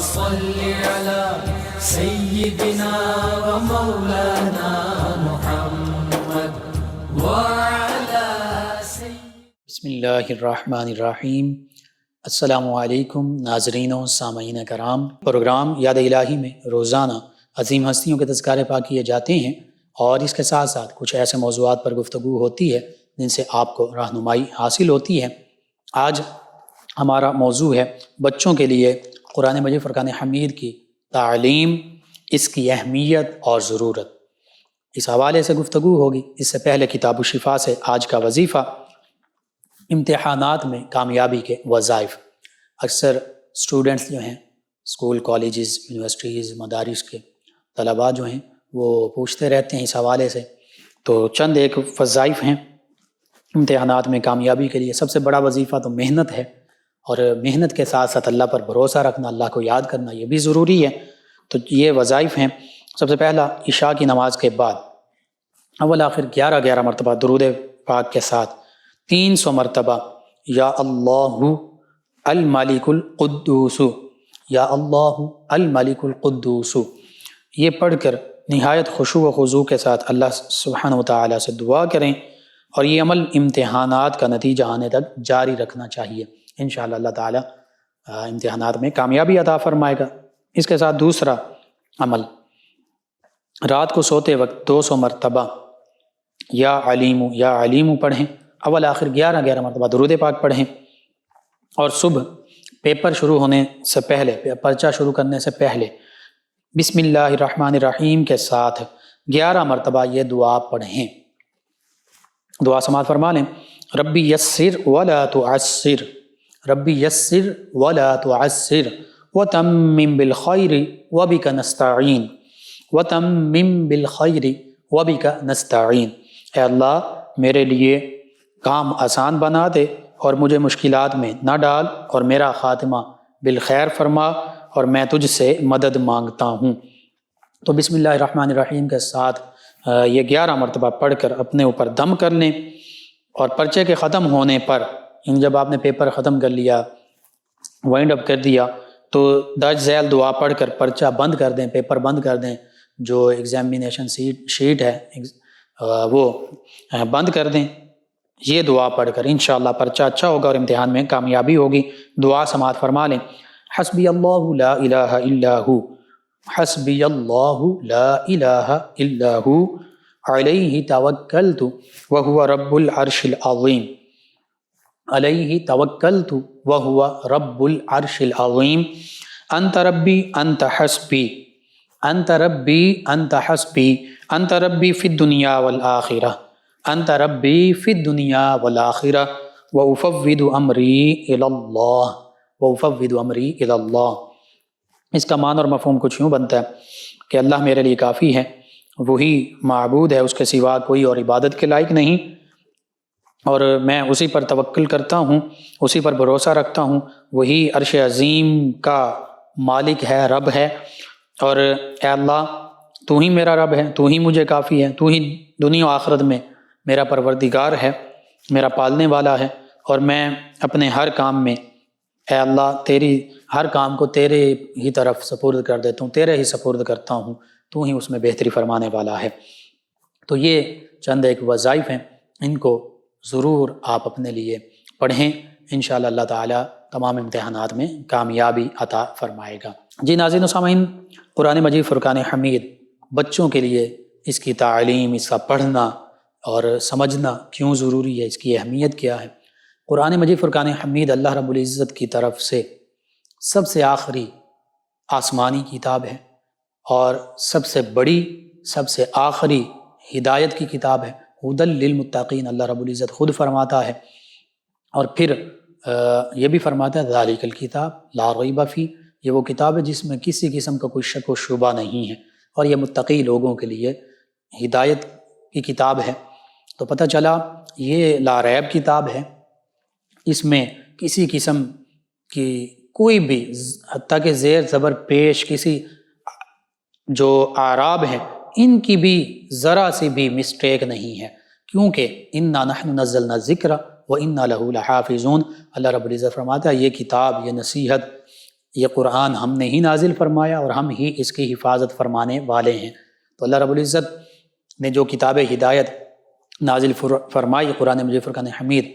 صل على سيدنا ومولانا محمد وعلى بسم اللہ الرحمن الرحیم۔ السلام علیکم ناظرین و سامعین کرام۔ پروگرام یاد الہی میں روزانہ عظیم ہستیوں کے تذکارے پاک کیے جاتے ہیں اور اس کے ساتھ ساتھ کچھ ایسے موضوعات پر گفتگو ہوتی ہے جن سے آپ کو رہنمائی حاصل ہوتی ہے۔ آج ہمارا موضوع ہے بچوں کے لیے قرآن مجید فرقان حمید کی تعلیم، اس کی اہمیت اور ضرورت، اس حوالے سے گفتگو ہوگی۔ اس سے پہلے کتاب الشفا سے آج کا وظیفہ، امتحانات میں کامیابی کے وظائف۔ اکثر اسٹوڈنٹس جو ہیں اسکول، کالجز، یونیورسٹیز، مدارس کے طلباء جو ہیں وہ پوچھتے رہتے ہیں اس حوالے سے، تو چند ایک وظائف ہیں امتحانات میں کامیابی کے لیے۔ سب سے بڑا وظیفہ تو محنت ہے، اور محنت کے ساتھ ساتھ اللہ پر بھروسہ رکھنا، اللہ کو یاد کرنا، یہ بھی ضروری ہے۔ تو یہ وظائف ہیں۔ سب سے پہلا، عشاء کی نماز کے بعد اول آخر 11 مرتبہ درود پاک کے ساتھ 300 مرتبہ یا اللہ الملک القدوس، یا اللہ الملک القدوس، یہ پڑھ کر نہایت خشوع و خضوع کے ساتھ اللہ سبحانہ و تعالیٰ سے دعا کریں، اور یہ عمل امتحانات کا نتیجہ آنے تک جاری رکھنا چاہیے۔ انشاءاللہ اللہ تعالیٰ امتحانات میں کامیابی عطا فرمائے گا۔ اس کے ساتھ دوسرا عمل، رات کو سوتے وقت 200 مرتبہ یا علیم پڑھیں، اول آخر 11 مرتبہ درود پاک پڑھیں، اور صبح پیپر شروع ہونے سے پہلے، پرچہ شروع کرنے سے پہلے بسم اللہ الرحمن الرحیم کے ساتھ 11 مرتبہ یہ دعا پڑھیں۔ دعا سماعت فرما لیں۔ ربی یسر ولا تعسر، ربی یسر ولا تعسر، وتمم بالخیر وبک نستعین، وتمم بالخیر وبک نستعین۔ اے اللہ میرے لیے کام آسان بنا دے اور مجھے مشکلات میں نہ ڈال، اور میرا خاتمہ بالخیر فرما، اور میں تجھ سے مدد مانگتا ہوں۔ تو بسم اللہ الرحمن الرحیم کے ساتھ یہ 11 مرتبہ پڑھ کر اپنے اوپر دم کر لیں، اور پرچے کے ختم ہونے پر، جب آپ نے پیپر ختم کر لیا، وائنڈ اپ کر دیا، تو درج ذیل دعا پڑھ کر پرچہ بند کر دیں، پیپر بند کر دیں، جو ایگزامینیشن شیٹ ہے وہ بند کر دیں۔ یہ دعا پڑھ کر انشاءاللہ پرچہ اچھا ہوگا اور امتحان میں کامیابی ہوگی۔ دعا سماعت فرما لیں۔ حسبی اللہ لا الہ الا ہو، حسبی اللہ لا الہ الا ہو، علیہ توکلت وہو رب العرش العظیم، علیہ توکلت وہو رب العرش العظیم، انت ربی انت حسبی، انت ربی انت حسبی، انت ربی فی الدنیا والآخرہ، انت ربی فی الدنیا والآخرہ، وافوض امری الی اللہ، وافوض امری الی اللہ۔ اس کا معنی اور مفہوم کچھ یوں بنتا ہے کہ اللہ میرے لیے کافی ہے، وہی معبود ہے، اس کے سوا کوئی اور عبادت کے لائق نہیں، اور میں اسی پر توکل کرتا ہوں، اسی پر بھروسہ رکھتا ہوں، وہی عرش عظیم کا مالک ہے، رب ہے، اور اے اللہ تو ہی میرا رب ہے، تو ہی مجھے کافی ہے، تو ہی دنیا و آخرت میں میرا پروردگار ہے، میرا پالنے والا ہے، اور میں اپنے ہر کام میں اے اللہ تیری ہر کام کو تیرے ہی طرف سپرد کر دیتا ہوں، تیرے ہی سپرد کرتا ہوں، تو ہی اس میں بہتری فرمانے والا ہے۔ تو یہ چند ایک وظائف ہیں، ان کو ضرور آپ اپنے لیے پڑھیں، انشاءاللہ اللہ تعالیٰ تمام امتحانات میں کامیابی عطا فرمائے گا۔ جی ناظرین و سامعین، قرآن مجید فرقان حمید بچوں کے لیے اس کی تعلیم، اس کا پڑھنا اور سمجھنا کیوں ضروری ہے، اس کی اہمیت کیا ہے۔ قرآن مجید فرقان حمید اللہ رب العزت کی طرف سے سب سے آخری آسمانی کتاب ہے، اور سب سے بڑی، سب سے آخری ہدایت کی کتاب ہے، ہدی للمتقین، اللہ رب العزت خود فرماتا ہے، اور پھر یہ بھی فرماتا ہے ذالک الکتاب لا ریب فیہ، یہ وہ کتاب ہے جس میں کسی قسم کا کوئی شک و شبہ نہیں ہے، اور یہ متقی لوگوں کے لیے ہدایت کی کتاب ہے۔ تو پتہ چلا یہ لا ریب کتاب ہے، اس میں کسی قسم کی کوئی بھی، حتیٰ کہ زیر زبر پیش کسی جو اعراب ہیں ان کی بھی ذرا سی بھی مسٹیک نہیں ہے، کیونکہ انا نحن نزلنا الذکر وانا لہ لحافظون۔ اللہ رب العزت فرماتا ہے یہ کتاب، یہ نصیحت یہ قرآن ہم نے ہی نازل فرمایا اور ہم ہی اس کی حفاظت فرمانے والے ہیں۔ تو اللہ رب العزت نے جو کتاب ہدایت نازل فرمائی قرآن مجید فرقان حمید،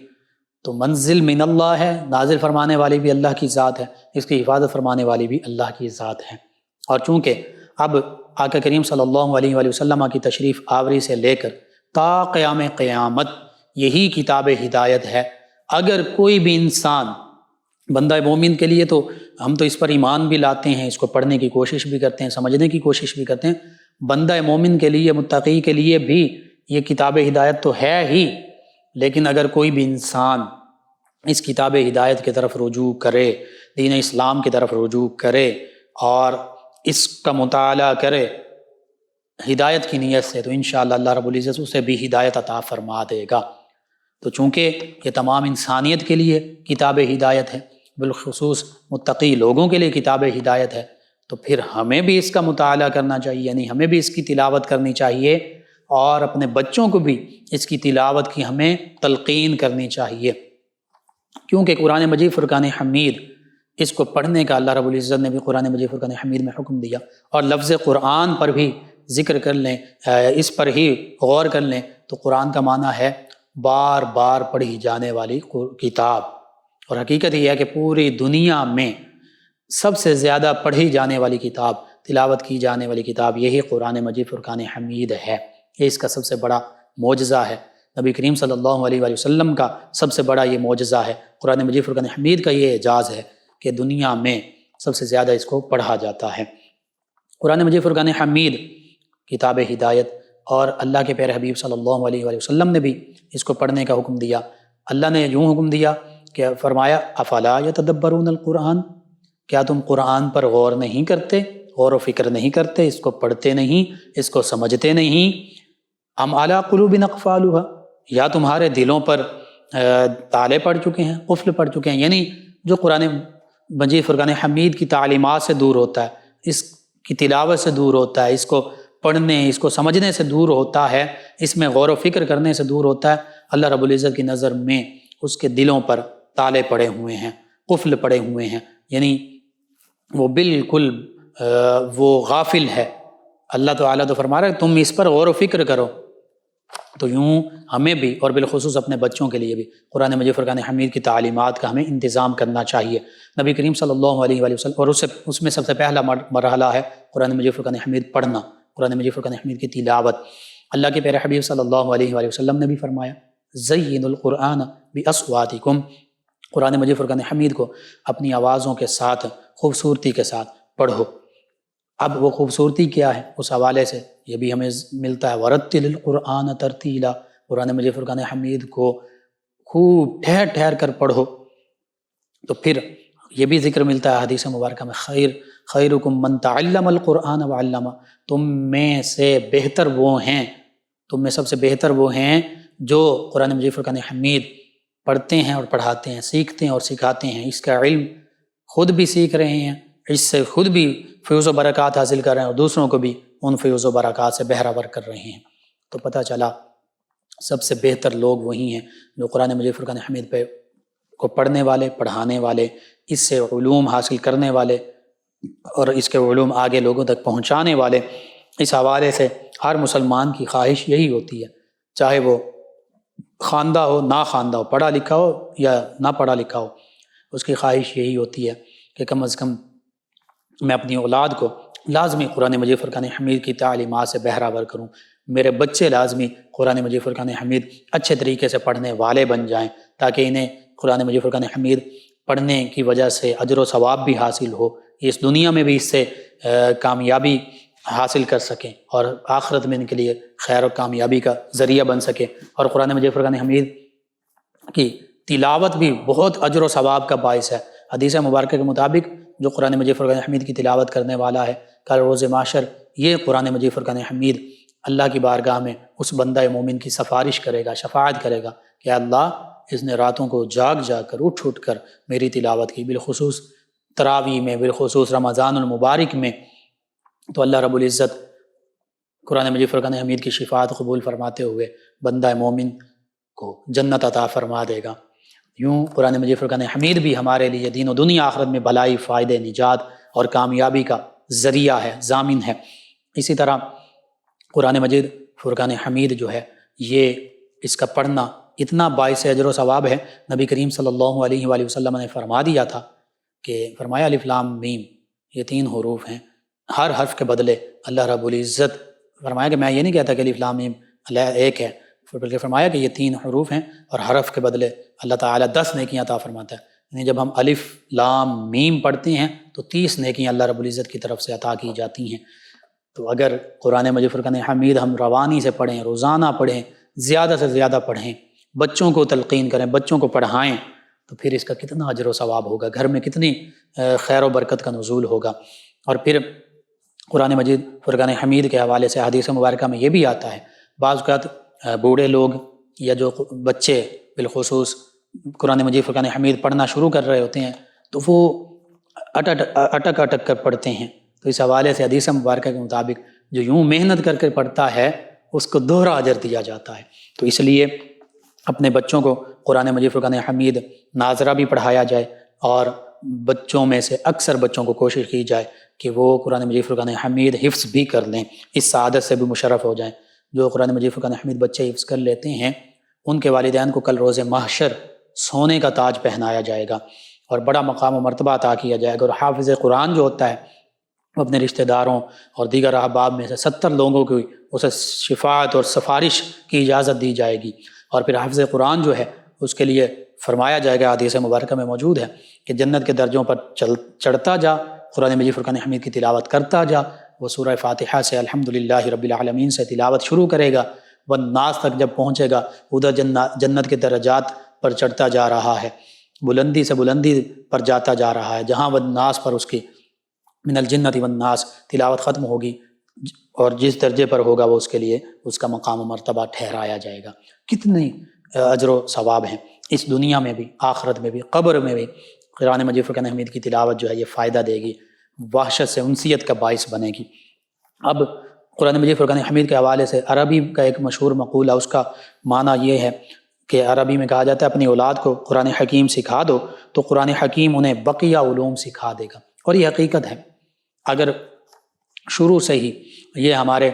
تو منزل من اللہ ہے، نازل فرمانے والی بھی اللہ کی ذات ہے، اس کی حفاظت فرمانے والی بھی اللہ کی ذات ہے۔ اور چونکہ اب آقا کریم صلی اللہ علیہ وآلہ وسلم کی تشریف آوری سے لے کر تا قیام قیامت یہی کتاب ہدایت ہے، اگر کوئی بھی انسان بندہ مومن کے لیے، تو ہم تو اس پر ایمان بھی لاتے ہیں، اس کو پڑھنے کی کوشش بھی کرتے ہیں، سمجھنے کی کوشش بھی کرتے ہیں، بندہ مومن کے لیے، متقی کے لیے بھی یہ کتاب ہدایت تو ہے ہی، لیکن اگر کوئی بھی انسان اس کتاب ہدایت کی طرف رجوع کرے، دین اسلام کی طرف رجوع کرے اور اس کا مطالعہ کرے ہدایت کی نیت سے، تو انشاءاللہ اللہ رب العزت اسے بھی ہدایت عطا فرما دے گا۔ تو چونکہ یہ تمام انسانیت کے لیے کتاب ہدایت ہے، بالخصوص متقی لوگوں کے لیے کتاب ہدایت ہے، تو پھر ہمیں بھی اس کا مطالعہ کرنا چاہیے، یعنی ہمیں بھی اس کی تلاوت کرنی چاہیے اور اپنے بچوں کو بھی اس کی تلاوت کی ہمیں تلقین کرنی چاہیے، کیونکہ قرآن مجید فرقان حمید اس کو پڑھنے کا اللہ رب العزت نے بھی قرآن مجید فرقان حمید میں حکم دیا، اور لفظ قرآن پر بھی ذکر کر لیں، اس پر ہی غور کر لیں تو قرآن کا معنی ہے بار بار پڑھی جانے والی کتاب، اور حقیقت یہ ہے کہ پوری دنیا میں سب سے زیادہ پڑھی جانے والی کتاب، تلاوت کی جانے والی کتاب یہی قرآن مجید فرقان حمید ہے۔ یہ اس کا سب سے بڑا معجزہ ہے، نبی کریم صلی اللہ علیہ وآلہ وسلم کا سب سے بڑا یہ معجزہ ہے، قرآن مجید فرقان حمید کا یہ اعجاز ہے کہ دنیا میں سب سے زیادہ اس کو پڑھا جاتا ہے۔ قرآن مجید فرقان حمید کتاب ہدایت، اور اللہ کے پیارے حبیب صلی اللہ علیہ وآلہ وسلم نے بھی اس کو پڑھنے کا حکم دیا۔ اللہ نے یوں حکم دیا کہ فرمایا افلا یتدبرون القرآن، کیا تم قرآن پر غور نہیں کرتے، غور و فکر نہیں کرتے، اس کو پڑھتے نہیں، اس کو سمجھتے نہیں؟ ام علی قلوب اقفالها، یا تمہارے دلوں پر تالے پڑ چکے ہیں، قفل پڑ چکے ہیں، یعنی جو قرآن مجید فرقان حمید کی تعلیمات سے دور ہوتا ہے، اس کی تلاوت سے دور ہوتا ہے، اس کو پڑھنے، اس کو سمجھنے سے دور ہوتا ہے، اس میں غور و فکر کرنے سے دور ہوتا ہے، اللہ رب العزت کی نظر میں اس کے دلوں پر تالے پڑے ہوئے ہیں، قفل پڑے ہوئے ہیں، یعنی وہ بالکل وہ غافل ہے۔ اللہ تعالیٰ تو فرما رہا ہے تم اس پر غور و فکر کرو۔ تو یوں ہمیں بھی اور بالخصوص اپنے بچوں کے لیے بھی قرآن مجید فرقان حمید کی تعلیمات کا ہمیں انتظام کرنا چاہیے۔ نبی کریم صلی اللہ علیہ وآلہ وسلم، اور اس میں سب سے پہلا مرحلہ ہے قرآن مجید فرقان حمید پڑھنا، قرآن مجید فرقان حمید کی تلاوت۔ اللہ کے پیارے حبیب صلی اللہ علیہ وآلہ وسلم نے بھی فرمایا زینوا القرآن باصواتکم، قرآن مجید فرقان حمید کو اپنی آوازوں کے ساتھ، خوبصورتی کے ساتھ پڑھو۔ اب وہ خوبصورتی کیا ہے، اس حوالے سے یہ بھی ہمیں ملتا ہے ورتل القرآن ترتیلا، قرآن مجید فرقان حمید کو خوب ٹھہر ٹھہر کر پڑھو۔ تو پھر یہ بھی ذکر ملتا ہے حدیث مبارکہ میں خیرکم من تعلم القرآن وعلمہ، تم میں سے بہتر وہ ہیں، تم میں سب سے بہتر وہ ہیں جو قرآن مجید فرقان حمید پڑھتے ہیں اور پڑھاتے ہیں، سیکھتے ہیں اور سکھاتے ہیں، اس کا علم خود بھی سیکھ رہے ہیں، اس سے خود بھی فیض و برکات حاصل کر رہے ہیں اور دوسروں کو بھی ان فیض و برکات سے بہرہ ور کر رہے ہیں۔ تو پتہ چلا سب سے بہتر لوگ وہی ہیں جو قرآن مجید فرقان حمید پہ کو پڑھنے والے، پڑھانے والے، اس سے علوم حاصل کرنے والے اور اس کے علوم آگے لوگوں تک پہنچانے والے۔ اس حوالے سے ہر مسلمان کی خواہش یہی ہوتی ہے، چاہے وہ خواندہ ہو نا خواندہ ہو، پڑھا لکھا ہو یا نہ پڑھا لکھا ہو، اس کی خواہش یہی ہوتی ہے کہ کم از کم میں اپنی اولاد کو لازمی قرآن مجید فرقان حمید کی تعلیمات سے بہرہ ور کروں، میرے بچے لازمی قرآن مجید فرقان حمید اچھے طریقے سے پڑھنے والے بن جائیں، تاکہ انہیں قرآن مجید فرقان حمید پڑھنے کی وجہ سے اجر و ثواب بھی حاصل ہو، اس دنیا میں بھی اس سے کامیابی حاصل کر سکیں اور آخرت میں ان کے لیے خیر و کامیابی کا ذریعہ بن سکے۔ اور قرآن مجید فرقان حمید کی تلاوت بھی بہت اجر و ثواب کا باعث ہے۔ حدیث مبارکہ کے مطابق جو قرآن مجید فرقان حمید کی تلاوت کرنے والا ہے، کل روز محشر یہ قرآن مجید فرقان حمید اللہ کی بارگاہ میں اس بندہ مومن کی سفارش کرے گا، شفاعت کرے گا کہ اللہ اس نے راتوں کو جاگ جاگ کر اٹھ کر میری تلاوت کی، بالخصوص تراویح میں، بالخصوص رمضان المبارک میں، تو اللہ رب العزت قرآن مجید فرقان حمید کی شفاعت قبول فرماتے ہوئے بندہ مومن کو جنت عطا فرما دے گا۔ یوں قرآن مجید فرقان حمید بھی ہمارے لیے دین و دنیا آخرت میں بھلائی، فائدے، نجات اور کامیابی کا ذریعہ ہے، ضامن ہے۔ اسی طرح قرآن مجید فرقان حمید جو ہے یہ اس کا پڑھنا اتنا باعث اجر و ثواب ہے، نبی کریم صلی اللہ علیہ وآلہ وسلم نے فرما دیا تھا کہ فرمایا الف لام میم، یہ 3 حروف ہیں، ہر حرف کے بدلے اللہ رب العزت فرمایا کہ میں یہ نہیں کہتا کہ الف لام میم اللہ ایک ہے، بلکہ فرمایا کہ یہ 3 حروف ہیں اور حرف کے بدلے اللہ تعالیٰ 10 نیکیاں عطا فرماتا ہے۔ یعنی جب ہم الف لام میم پڑھتے ہیں تو 30 نیکیاں اللہ رب العزت کی طرف سے عطا کی جاتی ہیں۔ تو اگر قرآن مجید فرقان حمید ہم روانی سے پڑھیں، روزانہ پڑھیں، زیادہ سے زیادہ پڑھیں، بچوں کو تلقین کریں، بچوں کو پڑھائیں، تو پھر اس کا کتنا اجر و ثواب ہوگا، گھر میں کتنی خیر و برکت کا نزول ہوگا۔ اور پھر قرآن مجید فرقان حمید کے حوالے سے حدیث مبارکہ میں یہ بھی آتا ہے، بعض اوقات بوڑھے لوگ یا جو بچے بالخصوص قرآن مجید فرقان حمید پڑھنا شروع کر رہے ہوتے ہیں تو وہ اٹک کر پڑھتے ہیں۔ تو اس حوالے سے حدیث مبارکہ کے مطابق جو یوں محنت کر کے پڑھتا ہے اس کو دوہرا اجر دیا جاتا ہے۔ تو اس لیے اپنے بچوں کو قرآن مجید فرقان حمید ناظرہ بھی پڑھایا جائے، اور بچوں میں سے اکثر بچوں کو کوشش کی جائے کہ وہ قرآن مجید فرقان حمید حفظ بھی کر لیں، اس سعادت سے بھی مشرف ہو جائیں۔ جو قرآن مجید فرقان حمید بچے حفظ کر لیتے ہیں ان کے والدین کو کل روز محشر سونے کا تاج پہنایا جائے گا اور بڑا مقام و مرتبہ عطا کیا جائے گا۔ اور حافظ قرآن جو ہوتا ہے وہ اپنے رشتہ داروں اور دیگر احباب میں سے 70 لوگوں کی اسے شفاعت اور سفارش کی اجازت دی جائے گی۔ اور پھر حافظ قرآن جو ہے اس کے لیے فرمایا جائے گا، حدیث مبارکہ میں موجود ہے کہ جنت کے درجوں پر چڑھتا جا، قرآن مجید فرقان حمید کی تلاوت کرتا جا، وہ سورہ فاتحہ سے الحمدللہ رب العالمین سے تلاوت شروع کرے گا، والناس تک جب پہنچے گا ادھر جنت کے درجات پر چڑھتا جا رہا ہے، بلندی سے بلندی پر جاتا جا رہا ہے، جہاں والناس پر اس کی من الجنت والناس تلاوت ختم ہوگی، اور جس درجے پر ہوگا وہ اس کے لیے اس کا مقام و مرتبہ ٹھہرایا جائے گا۔ کتنی اجر و ثواب ہیں اس دنیا میں بھی، آخرت میں بھی، قبر میں بھی۔ قرآن مجید فرقان حمید کی تلاوت جو ہے یہ فائدہ دے گی، وحشت سے انسیت کا باعث بنے گی۔ اب قرآن مجید فرقان حمید کے حوالے سے عربی کا ایک مشہور مقولہ، اس کا معنی یہ ہے کہ عربی میں کہا جاتا ہے اپنی اولاد کو قرآن حکیم سکھا دو تو قرآن حکیم انہیں بقیہ علوم سکھا دے گا۔ اور یہ حقیقت ہے، اگر شروع سے ہی یہ ہمارے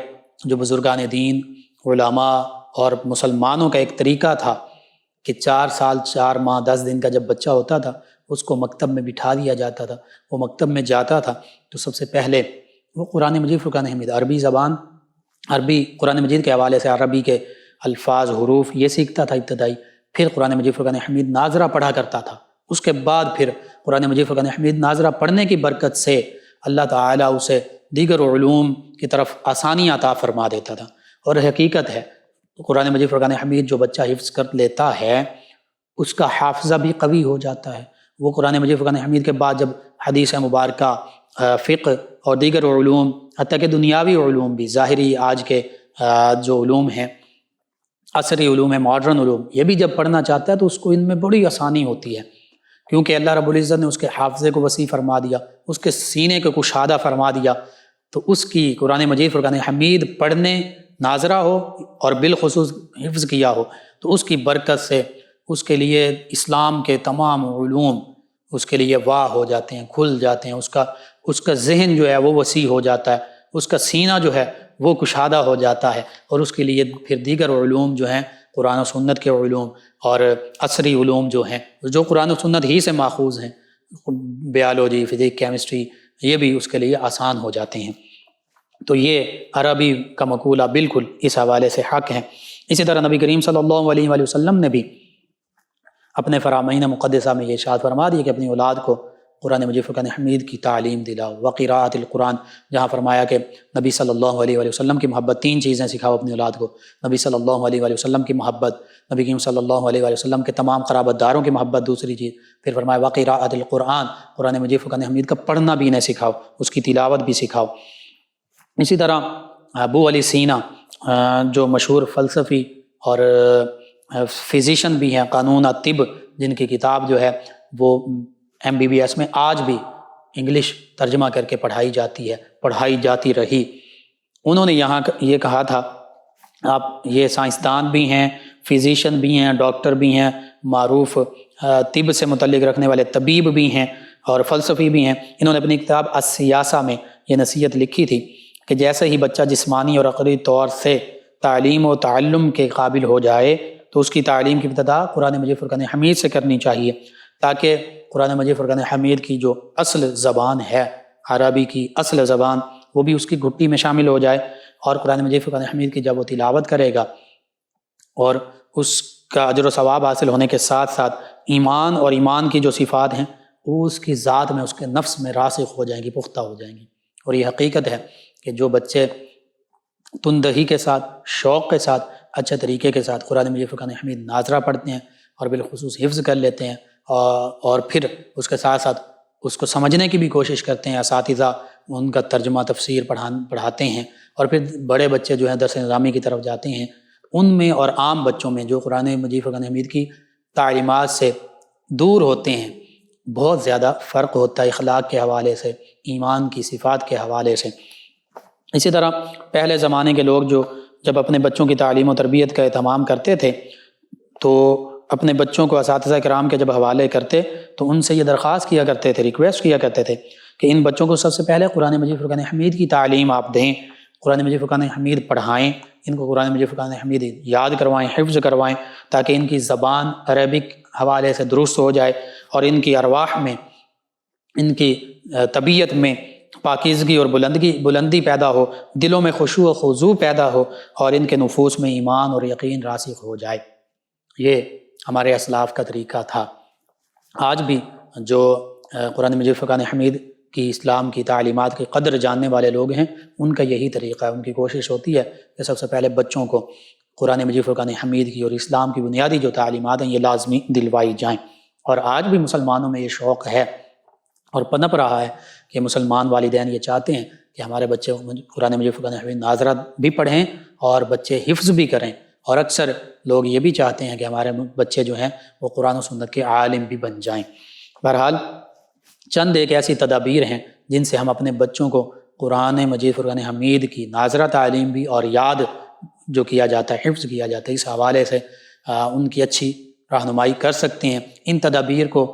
جو بزرگان دین، علماء اور مسلمانوں کا ایک طریقہ تھا کہ 4 سال 4 ماہ 10 دن کا جب بچہ ہوتا تھا اس کو مکتب میں بٹھا دیا جاتا تھا، وہ مکتب میں جاتا تھا تو سب سے پہلے وہ قرآن مجید فرقان حمید، عربی زبان، عربی قرآن مجید کے حوالے سے عربی کے الفاظ، حروف یہ سیکھتا تھا ابتدائی، پھر قرآن مجید فرقان حمید ناظرہ پڑھا کرتا تھا، اس کے بعد پھر قرآن مجید فرقان حمید ناظرہ پڑھنے کی برکت سے اللہ تعالیٰ اسے دیگر علوم کی طرف آسانی عطا فرما دیتا تھا۔ اور حقیقت ہے قرآن مجید فرقان حمید جو بچہ حفظ کر لیتا ہے اس کا حافظہ بھی قوی ہو جاتا ہے۔ وہ قرآن مجید فرقان حمید کے بعد جب حدیث مبارکہ، فقہ اور دیگر علوم، حتیٰ کہ دنیاوی علوم بھی، ظاہری آج کے جو علوم ہیں، عصری علوم ہیں، ماڈرن علوم، یہ بھی جب پڑھنا چاہتا ہے تو اس کو ان میں بڑی آسانی ہوتی ہے، کیونکہ اللہ رب العزت نے اس کے حافظے کو وسیع فرما دیا، اس کے سینے کو کشادہ فرما دیا، تو اس کی قرآن مجید فرقان حمید پڑھنے ناظرہ ہو اور بالخصوص حفظ کیا ہو تو اس کی برکت سے اس کے لیے اسلام کے تمام علوم اس کے لیے واہ ہو جاتے ہیں، کھل جاتے ہیں، اس کا ذہن جو ہے وہ وسیع ہو جاتا ہے، اس کا سینہ جو ہے وہ کشادہ ہو جاتا ہے، اور اس کے لیے پھر دیگر علوم جو ہیں، قرآن و سنت کے علوم اور عصری علوم جو ہیں، جو قرآن و سنت ہی سے ماخوذ ہیں، بیالوجی، فزکس، کیمسٹری، یہ بھی اس کے لیے آسان ہو جاتے ہیں۔ تو یہ عربی کا مقولہ بالکل اس حوالے سے حق ہے۔ اسی طرح نبی کریم صلی اللہ علیہ وآلہ وسلم نے بھی اپنے فرامین مقدسہ میں یہ ارشاد فرما دیا کہ اپنی اولاد کو قرآن مجید فرقان حمید کی تعلیم دلاؤ، وقراءۃ القرآن، جہاں فرمایا کہ نبی صلی اللہ علیہ وآلہ وسلم کی محبت، 3 چیزیں سکھاؤ اپنی اولاد کو، نبی صلی اللہ علیہ وآلہ وسلم کی محبت، نبی کریم صلی اللہ علیہ وآلہ وسلم کے تمام قرابت داروں کی محبت، دوسری چیز پھر فرمایا وقراءۃ القرآن، قرآن مجید فرقان حمید کا پڑھنا بھی انہیں سکھاؤ، اس کی تلاوت بھی سکھاؤ۔ اسی طرح ابو علی سینا جو مشہور فلسفی اور فزیشین بھی ہیں، قانون طب، جن کی کتاب جو ہے وہ MBBS میں آج بھی انگلش ترجمہ کر کے پڑھائی جاتی ہے، پڑھائی جاتی رہی، انہوں نے یہاں یہ کہا تھا، آپ یہ سائنسدان بھی ہیں، فزیشین بھی ہیں، ڈاکٹر بھی ہیں، معروف طب سے متعلق رکھنے والے طبیب بھی ہیں اور فلسفی بھی ہیں، انہوں نے اپنی کتاب السیاسہ میں یہ نصیحت لکھی تھی کہ جیسے ہی بچہ جسمانی اور عقلی طور سے تعلیم و تعلم کے قابل ہو جائے تو اس کی تعلیم کی ابتدا قرآن مجید فرقان حمید سے کرنی چاہیے، تاکہ قرآن مجید فرقان حمید کی جو اصل زبان ہے، عربی کی اصل زبان، وہ بھی اس کی گھٹی میں شامل ہو جائے، اور قرآن مجید فرقان حمید کی جب وہ تلاوت کرے گا اور اس کا اجر و ثواب حاصل ہونے کے ساتھ ساتھ ایمان اور ایمان کی جو صفات ہیں وہ اس کی ذات میں، اس کے نفس میں راسخ ہو جائیں گی، پختہ ہو جائیں گی۔ اور یہ حقیقت ہے کہ جو بچے تندہی کے ساتھ، شوق کے ساتھ، اچھے طریقے کے ساتھ قرآن مجید فرقان حمید ناظرہ پڑھتے ہیں اور بالخصوص حفظ کر لیتے ہیں اور پھر اس کے ساتھ ساتھ اس کو سمجھنے کی بھی کوشش کرتے ہیں، اساتذہ ان کا ترجمہ تفسیر پڑھاتے ہیں، اور پھر بڑے بچے جو ہیں درس نظامی کی طرف جاتے ہیں، ان میں اور عام بچوں میں جو قرآن مجید فرقان حمید کی تعلیمات سے دور ہوتے ہیں بہت زیادہ فرق ہوتا ہے، اخلاق کے حوالے سے، ایمان کی صفات کے حوالے سے۔ اسی طرح پہلے زمانے کے لوگ جو جب اپنے بچوں کی تعلیم و تربیت کا اہتمام کرتے تھے تو اپنے بچوں کو اساتذہ کرام کے جب حوالے کرتے تو ان سے یہ درخواست کیا کرتے تھے، ریکویسٹ کیا کرتے تھے کہ ان بچوں کو سب سے پہلے قرآن مجید فرقان حمید کی تعلیم آپ دیں، قرآن مجید فرقان حمید پڑھائیں، ان کو قرآن مجید فرقان حمید یاد کروائیں، حفظ کروائیں، تاکہ ان کی زبان عربک حوالے سے درست ہو جائے اور ان کی ارواح میں، ان کی طبیعت میں پاکیزگی اور بلندی پیدا ہو، دلوں میں خشوع و خضوع پیدا ہو، اور ان کے نفوس میں ایمان اور یقین راسخ ہو جائے۔ یہ ہمارے اسلاف کا طریقہ تھا۔ آج بھی جو قرآن مجید فرقان حمید کی اسلام کی تعلیمات کی قدر جاننے والے لوگ ہیں ان کا یہی طریقہ ہے، ان کی کوشش ہوتی ہے کہ سب سے پہلے بچوں کو قرآن مجید فرقان حمید کی اور اسلام کی بنیادی جو تعلیمات ہیں یہ لازمی دلوائی جائیں۔ اور آج بھی مسلمانوں میں یہ شوق ہے اور پنپ رہا ہے کہ مسلمان والدین یہ چاہتے ہیں کہ ہمارے بچے قرآن مجید فرقان حمید ناظرہ بھی پڑھیں اور بچے حفظ بھی کریں، اور اکثر لوگ یہ بھی چاہتے ہیں کہ ہمارے بچے جو ہیں وہ قرآن و سنت کے عالم بھی بن جائیں۔ بہرحال چند ایک ایسی تدابیر ہیں جن سے ہم اپنے بچوں کو قرآن مجید فرقان حمید کی ناظرہ تعلیم بھی اور یاد جو کیا جاتا ہے، حفظ کیا جاتا ہے، اس حوالے سے ان کی اچھی رہنمائی کر سکتے ہیں۔ ان تدابیر کو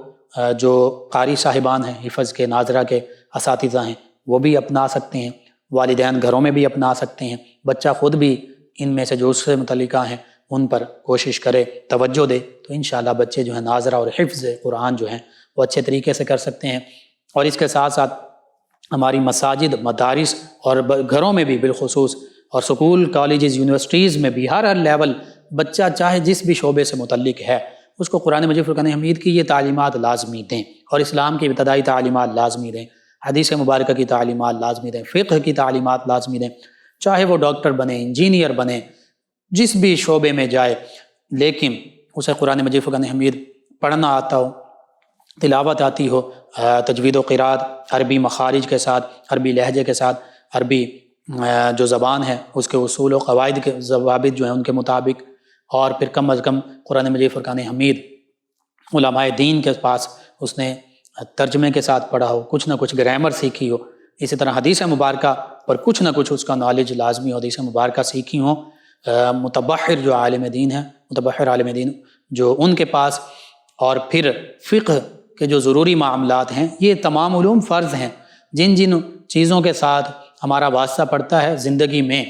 جو قاری صاحبان ہیں، حفظ کے، ناظرہ کے اساتذہ ہیں، وہ بھی اپنا سکتے ہیں، والدین گھروں میں بھی اپنا سکتے ہیں، بچہ خود بھی ان میں سے جو اس سے متعلقہ ہیں ان پر کوشش کرے، توجہ دے، تو انشاءاللہ بچے جو ہیں ناظرہ اور حفظ قرآن جو ہیں وہ اچھے طریقے سے کر سکتے ہیں۔ اور اس کے ساتھ ساتھ ہماری مساجد، مدارس اور گھروں میں بھی بالخصوص، اور سکول، کالجز، یونیورسٹیز میں بھی ہر لیول بچہ چاہے جس بھی شعبے سے متعلق ہے اس کو قرآن مجید فرقان حمید کی یہ تعلیمات لازمی دیں، اور اسلام کی ابتدائی تعلیمات لازمی دیں، حدیث مبارکہ کی تعلیمات لازمی دیں، فقہ کی تعلیمات لازمی دیں، چاہے وہ ڈاکٹر بنے، انجینئر بنے، جس بھی شعبے میں جائے، لیکن اسے قرآن مجید فرقان حمید پڑھنا آتا ہو، تلاوت آتی ہو، تجوید و قرات عربی مخارج کے ساتھ، عربی لہجے کے ساتھ، عربی جو زبان ہے اس کے اصول و قواعد کے ضوابط جو ہیں ان کے مطابق، اور پھر کم از کم قرآن مجید فرقان حمید علماء دین کے پاس اس نے ترجمے کے ساتھ پڑھا ہو، کچھ نہ کچھ گرامر سیکھی ہو، اسی طرح حدیث مبارکہ پر کچھ نہ کچھ اس کا نالج لازمی ہو، حدیث مبارکہ سیکھی ہوں، متبحر جو عالم دین ہے، متبحر عالم دین جو ان کے پاس، اور پھر فقہ کے جو ضروری معاملات ہیں، یہ تمام علوم فرض ہیں، جن جن چیزوں کے ساتھ ہمارا واسطہ پڑتا ہے زندگی میں۔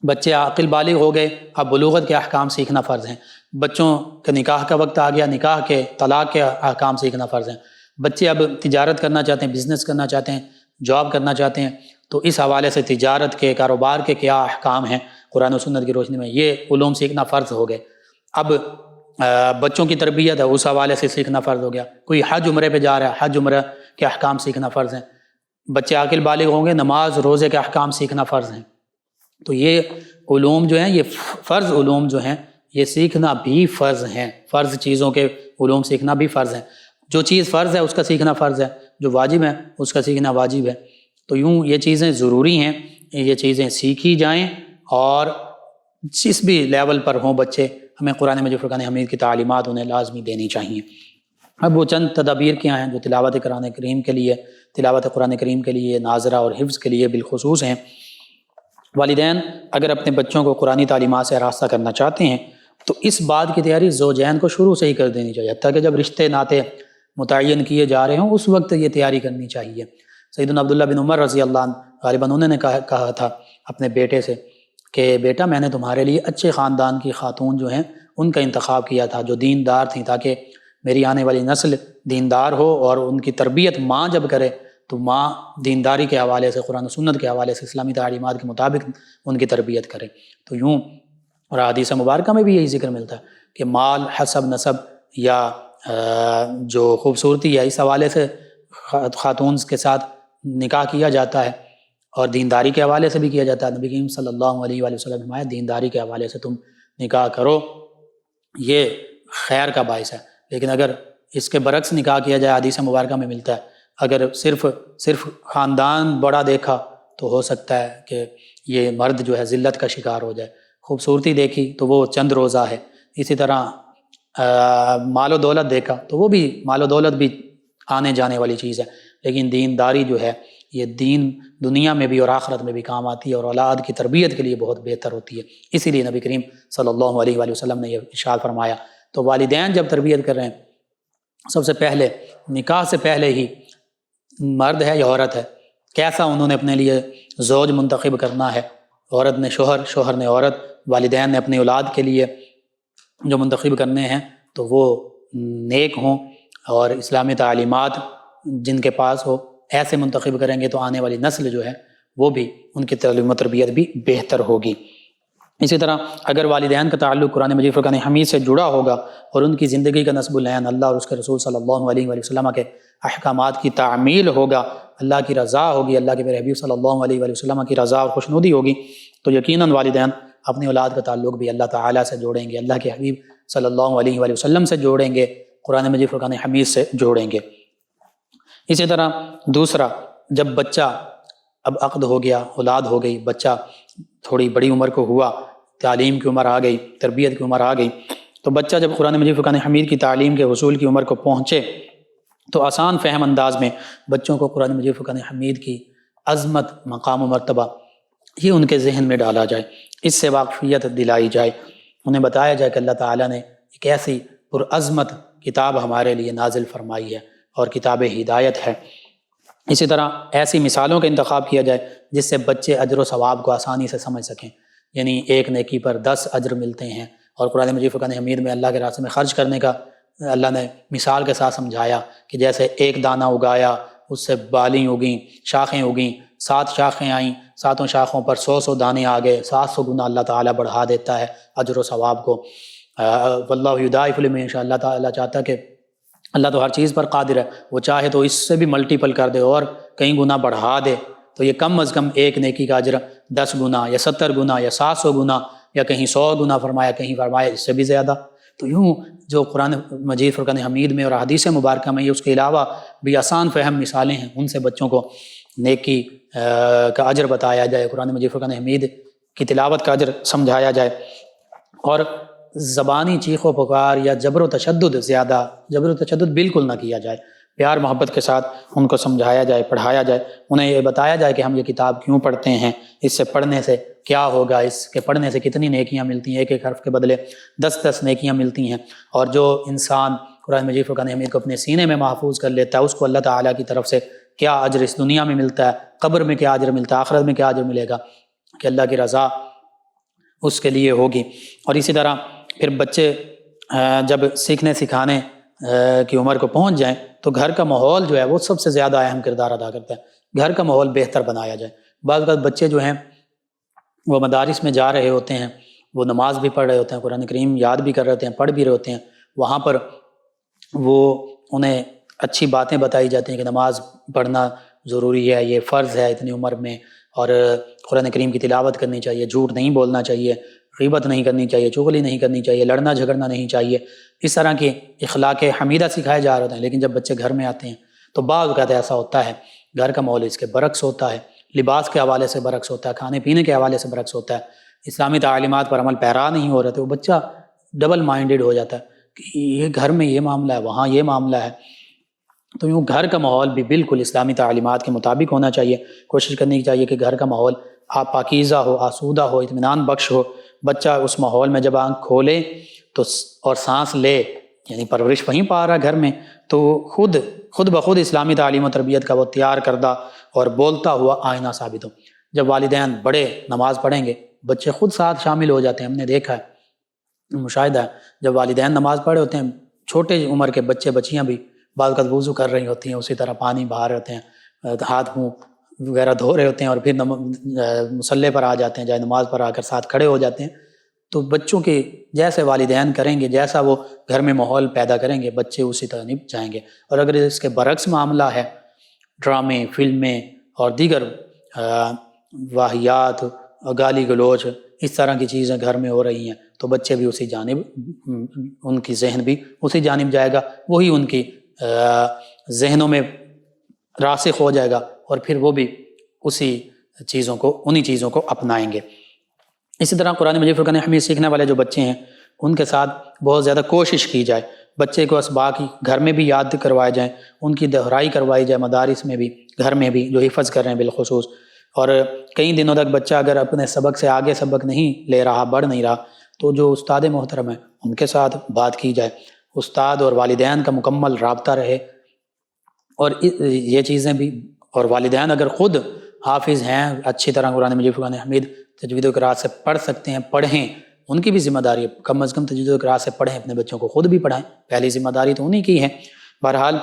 بچے عاقل بالغ ہو گئے، اب بلوغت کے احکام سیکھنا فرض ہیں، بچوں کے نکاح کا وقت آ گیا، نکاح کے، طلاق کے احکام سیکھنا فرض ہیں، بچے اب تجارت کرنا چاہتے ہیں، بزنس کرنا چاہتے ہیں، جاب کرنا چاہتے ہیں، تو اس حوالے سے تجارت کے، کاروبار کے کیا احکام ہیں قرآن و سنت کی روشنی میں، یہ علوم سیکھنا فرض ہو گئے۔ اب بچوں کی تربیت ہے، اس حوالے سے سیکھنا فرض ہو گیا، کوئی حج عمرے پہ جا رہا ہے، حج عمرہ کے احکام سیکھنا فرض ہیں، بچے عاقل بالغ ہوں گے، نماز روزے کے احکام سیکھنا فرض ہیں۔ تو یہ علوم جو ہیں، یہ فرض علوم جو ہیں، یہ سیکھنا بھی فرض ہیں، فرض چیزوں کے علوم سیکھنا بھی فرض ہیں، جو چیز فرض ہے اس کا سیکھنا فرض ہے، جو واجب ہے اس کا سیکھنا واجب ہے۔ تو یوں یہ چیزیں ضروری ہیں، یہ چیزیں سیکھی جائیں، اور جس بھی لیول پر ہوں بچے، ہمیں قرآن مجید فرقان حمید کی تعلیمات انہیں لازمی دینی چاہیے۔ اب وہ چند تدابیر کیا ہیں جو تلاوت قرآن کریم کے لیے، تلاوت قرآن کریم کے لیے، ناظرہ اور حفظ کے لیے بالخصوص ہیں۔ والدین اگر اپنے بچوں کو قرآنی تعلیمات سے آراستہ کرنا چاہتے ہیں تو اس بات کی تیاری زوجین کو شروع سے ہی کر دینی چاہیے، حتیٰ کہ جب رشتے ناطے متعین کیے جا رہے ہوں اس وقت یہ تیاری کرنی چاہیے۔ سیدنا عبداللہ بن عمر رضی اللہ عنہ غالباً انہوں نے کہا تھا اپنے بیٹے سے کہ بیٹا میں نے تمہارے لیے اچھے خاندان کی خاتون جو ہیں ان کا انتخاب کیا تھا جو دیندار تھیں، تاکہ میری آنے والی نسل دیندار ہو، اور ان کی تربیت ماں جب کرے تو ماں دینداری کے حوالے سے، قرآن و سنت کے حوالے سے، اسلامی تعلیمات کے مطابق ان کی تربیت کرے۔ تو یوں، اور حدیث مبارکہ میں بھی یہی ذکر ملتا ہے کہ مال، حسب، نسب یا جو خوبصورتی ہے، اس حوالے سے خاتون کے ساتھ نکاح کیا جاتا ہے، اور دینداری کے حوالے سے بھی کیا جاتا ہے۔ نبی کریم صلی اللہ علیہ وآلہ وسلم نے فرمایا دینداری کے حوالے سے تم نکاح کرو، یہ خیر کا باعث ہے۔ لیکن اگر اس کے برعکس نکاح کیا جائے، حدیث مبارکہ میں ملتا ہے اگر صرف خاندان بڑا دیکھا تو ہو سکتا ہے کہ یہ مرد جو ہے ذلت کا شکار ہو جائے، خوبصورتی دیکھی تو وہ چند روزہ ہے، اسی طرح مال و دولت دیکھا تو وہ بھی، مال و دولت بھی آنے جانے والی چیز ہے، لیکن دینداری جو ہے یہ دین دنیا میں بھی اور آخرت میں بھی کام آتی ہے، اور اولاد کی تربیت کے لیے بہت بہتر ہوتی ہے۔ اسی لیے نبی کریم صلی اللہ علیہ وآلہ وسلم نے یہ ارشاد فرمایا۔ تو والدین جب تربیت کر رہے ہیں، سب سے پہلے نکاح سے پہلے ہی مرد ہے یا عورت ہے، کیسا انہوں نے اپنے لیے زوج منتخب کرنا ہے، عورت نے شوہر، شوہر نے عورت، والدین نے اپنی اولاد کے لیے جو منتخب کرنے ہیں تو وہ نیک ہوں اور اسلامی تعلیمات جن کے پاس ہو، ایسے منتخب کریں گے تو آنے والی نسل جو ہے وہ بھی، ان کی تعلیم و تربیت بھی بہتر ہوگی۔ اسی طرح اگر والدین کا تعلق قرآن مجید فرقان حمید سے جڑا ہوگا اور ان کی زندگی کا نصب العین اللہ اور اس کے رسول صلی اللہ علیہ وآلہ وسلم کے احکامات کی تعمیل ہوگا، اللہ کی رضا ہوگی، اللہ کے میرے حبیب صلی اللہ علیہ وآلہ وسلم کی رضا اور خوشنودی ہوگی، تو یقیناً والدین اپنی اولاد کا تعلق بھی اللہ تعالیٰ سے جوڑیں گے، اللہ کے حبیب صلی اللہ علیہ وآلہ وسلم سے جوڑیں گے، قرآن مجید فرقان حمید سے جوڑیں گے۔ اسی طرح دوسرا، جب بچہ اب عقد ہو گیا، اولاد ہو گئی، بچہ تھوڑی بڑی عمر کو ہوا، تعلیم کی عمر آ گئی، تربیت کی عمر آ گئی، تو بچہ جب قرآن مجید فرقان حمید کی تعلیم کے حصول کی عمر کو پہنچے تو آسان فہم انداز میں بچوں کو قرآن مجید فرقان حمید کی عظمت، مقام و مرتبہ یہ ان کے ذہن میں ڈالا جائے، اس سے واقفیت دلائی جائے، انہیں بتایا جائے کہ اللہ تعالیٰ نے ایک ایسی پرعظمت کتاب ہمارے لیے نازل فرمائی ہے اور کتاب ہدایت ہے۔ اسی طرح ایسی مثالوں کا انتخاب کیا جائے جس سے بچے اجر و ثواب کو آسانی سے سمجھ سکیں، یعنی ایک نیکی پر 10 اجر ملتے ہیں، اور قرآن مجید فرقان حمید میں اللہ کے راستے میں خرچ کرنے کا اللہ نے مثال کے ساتھ سمجھایا کہ جیسے ایک دانہ اگایا، اس سے بالیں اگیں، شاخیں اگیں، 7 شاخیں آئیں، 7 شاخوں پر 100 دانے آ گئے، 700 گنا اللہ تعالیٰ بڑھا دیتا ہے اجر و ثواب کو۔ واللہ یضاعف لمن یشاء، اللہ تعالیٰ چاہتا ہے کہ اللہ تو ہر چیز پر قادر ہے، وہ چاہے تو اس سے بھی ملٹیپل کر دے اور کئی گنا بڑھا دے، تو یہ کم از کم ایک نیکی کا اجر 10 گنا یا 70 گنا یا 700 گنا یا کہیں 100 گنا فرمایا، کہیں فرمایا اس سے بھی زیادہ۔ تو یوں جو قرآن مجید فرقان حمید میں اور حدیث مبارکہ میں، اس کے علاوہ بھی آسان فہم مثالیں ہیں، ان سے بچوں کو نیکی کا اجر بتایا جائے، قرآن مجید فرقان حمید کی تلاوت کا اجر سمجھایا جائے، اور زبانی چیخ و پکار یا جبر و تشدد، زیادہ جبر و تشدد بالکل نہ کیا جائے، پیار محبت کے ساتھ ان کو سمجھایا جائے، پڑھایا جائے، انہیں یہ بتایا جائے کہ ہم یہ کتاب کیوں پڑھتے ہیں، اس سے پڑھنے سے کیا ہوگا، اس کے پڑھنے سے کتنی نیکیاں ملتی ہیں، ایک ایک حرف کے بدلے 10 نیکیاں ملتی ہیں، اور جو انسان قرآن مجید فرقان حمید کو اپنے سینے میں محفوظ کر لیتا ہے اس کو اللہ تعالیٰ کی طرف سے کیا اجر اس دنیا میں ملتا ہے، قبر میں کیا اجر ملتا ہے، آخرت میں کیا اجر ملے گا، کہ اللہ کی رضا اس کے لیے ہوگی۔ اور اسی طرح پھر بچے جب سیکھنے سکھانے کی عمر کو پہنچ جائیں تو گھر کا ماحول جو ہے وہ سب سے زیادہ اہم کردار ادا کرتا ہے، گھر کا ماحول بہتر بنایا جائے۔ بعض اوقات بچے جو ہیں وہ مدارس میں جا رہے ہوتے ہیں، وہ نماز بھی پڑھ رہے ہوتے ہیں، قرآن کریم یاد بھی کر رہے ہوتے ہیں، پڑھ بھی رہے ہوتے ہیں، وہاں پر وہ انہیں اچھی باتیں بتائی جاتی ہیں کہ نماز پڑھنا ضروری ہے، یہ فرض ہے اتنی عمر میں، اور قرآن کریم کی تلاوت کرنی چاہیے، جھوٹ نہیں بولنا چاہیے، غیبت نہیں کرنی چاہیے، چغلی نہیں کرنی چاہیے، لڑنا جھگڑنا نہیں چاہیے، اس طرح کے اخلاق حمیدہ سکھائے جا رہے ہوتے ہیں۔ لیکن جب بچے گھر میں آتے ہیں تو بعض اوقات ایسا ہوتا ہے، گھر کا ماحول اس کے برعکس ہوتا ہے، لباس کے حوالے سے برعکس ہوتا ہے، کھانے پینے کے حوالے سے برعکس ہوتا ہے، اسلامی تعلیمات پر عمل پیرا نہیں ہو رہے تھے، وہ بچہ ڈبل مائنڈڈ ہو جاتا ہے کہ یہ گھر میں یہ معاملہ ہے، وہاں یہ معاملہ ہے۔ تو یوں گھر کا ماحول بھی بالکل اسلامی تعلیمات کے مطابق ہونا چاہیے، کوشش کرنی چاہیے کہ گھر کا ماحول پاکیزہ ہو، آسودہ ہو، اطمینان بخش ہو، بچہ اس ماحول میں جب آنکھ کھولے تو اور سانس لے، یعنی پرورش وہیں پا رہا گھر میں، تو خود بخود اسلامی تعلیم و تربیت کا وہ تیار کردہ اور بولتا ہوا آئینہ ثابت ہو۔ جب والدین بڑے نماز پڑھیں گے بچے خود ساتھ شامل ہو جاتے ہیں، ہم نے دیکھا ہے، مشاہدہ ہے، جب والدین نماز پڑھے ہوتے ہیں چھوٹے عمر کے بچے بچیاں بھی بعض اوقات وضو کر رہی ہوتی ہیں، اسی طرح پانی بہا رہے ہوتے ہیں، ہاتھ منہ وغیرہ دھو رہے ہوتے ہیں، اور پھر مصلی پر آ جاتے ہیں، جائے نماز پر آ کر ساتھ کھڑے ہو جاتے ہیں، تو بچوں کے جیسے والدین کریں گے، جیسا وہ گھر میں ماحول پیدا کریں گے، بچے اسی طرح نبھ جائیں گے۔ اور اگر اس کے برعکس معاملہ ہے، ڈرامے، فلمیں اور دیگر واہیات، گالی گلوچ، اس طرح کی چیزیں گھر میں ہو رہی ہیں، تو بچے بھی اسی جانب، ان کی ذہن بھی اسی جانب جائے گا، وہی ان کی ذہنوں میں راسخ ہو جائے گا، اور پھر وہ بھی انہی چیزوں کو اپنائیں گے۔ اسی طرح قرآن مجید فرقان حمید سیکھنے والے جو بچے ہیں ان کے ساتھ بہت زیادہ کوشش کی جائے، بچے کو اسباق گھر میں بھی یاد کروائے جائیں، ان کی دہرائی کروائی جائے، مدارس میں بھی، گھر میں بھی جو حفظ کر رہے ہیں بالخصوص۔ اور کئی دنوں تک بچہ اگر اپنے سبق سے آگے سبق نہیں لے رہا، بڑھ نہیں رہا، تو جو استاد محترم ہیں ان کے ساتھ بات کی جائے، استاد اور والدین کا مکمل رابطہ رہے، اور یہ چیزیں بھی، اور والدین اگر خود حافظ ہیں، اچھی طرح قرآن مجید فرقان حمید تجوید و قراءت سے پڑھ سکتے ہیں، پڑھیں، ان کی بھی ذمہ داری ہے، کم از کم تجوید و قراءت سے پڑھیں، اپنے بچوں کو خود بھی پڑھائیں، پہلی ذمہ داری تو انہی کی ہے۔ بہرحال